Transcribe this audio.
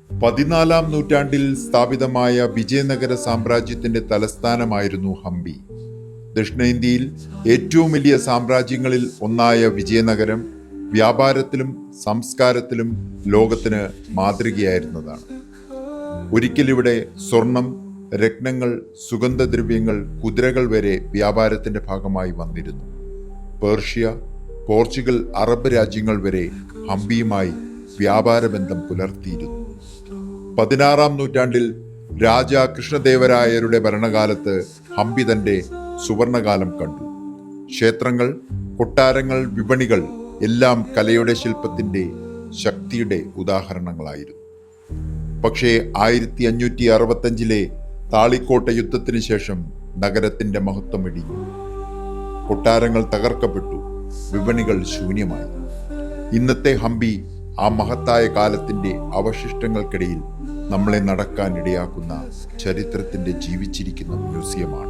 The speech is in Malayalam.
14-ാം നൂറ്റാണ്ടിൽ സ്ഥാപിതമായ വിജയനഗര സാമ്രാജ്യത്തിന്റെ തലസ്ഥാനമായിരുന്നു ഹംപി. ദക്ഷിണേന്ത്യയിൽ ഏറ്റവും വലിയ സാമ്രാജ്യങ്ങളിൽ ഒന്നായ വിജയനഗരം വ്യാപാരത്തിലും സംസ്കാരത്തിലും ലോകത്തിന് മാതൃകയായിരുന്നതാണ്. ഒരിക്കലിവിടെ സ്വർണം, രത്നങ്ങൾ, സുഗന്ധദ്രവ്യങ്ങൾ, കുതിരകൾ വരെ വ്യാപാരത്തിന്റെ ഭാഗമായി വന്നിരുന്നു. പേർഷ്യ, പോർച്ചുഗൽ, അറബ് രാജ്യങ്ങൾ വരെ ഹംപിയുമായി വ്യാപാരബന്ധം പുലർത്തിയിരുന്നു. 16-ാം നൂറ്റാണ്ടിൽ രാജ കൃഷ്ണദേവരായരുടെ ഭരണകാലത്ത് ഹംപി തന്റെ സുവർണകാലം കണ്ടു. ക്ഷേത്രങ്ങൾ, കൊട്ടാരങ്ങൾ, വിപണികൾ എല്ലാം കലയുടെ ശില്പത്തിന്റെ ശക്തിയുടെ ഉദാഹരണങ്ങളായിരുന്നു. പക്ഷേ 1565-ലെ താളിക്കോട്ട യുദ്ധത്തിന് ശേഷം നഗരത്തിന്റെ മഹത്വം ഇടിഞ്ഞു. കൊട്ടാരങ്ങൾ തകർക്കപ്പെട്ടു, വിപണികൾ ശൂന്യമായി. ഇന്നത്തെ ഹംപി ആ മഹത്തായ കാലത്തിന്റെ അവശിഷ്ടങ്ങൾക്കിടയിൽ നമ്മളെ നടക്കാൻ ഇടയാക്കുന്ന ചരിത്രത്തിന്റെ ജീവിച്ചിരിക്കുന്ന മ്യൂസിയമാണ്.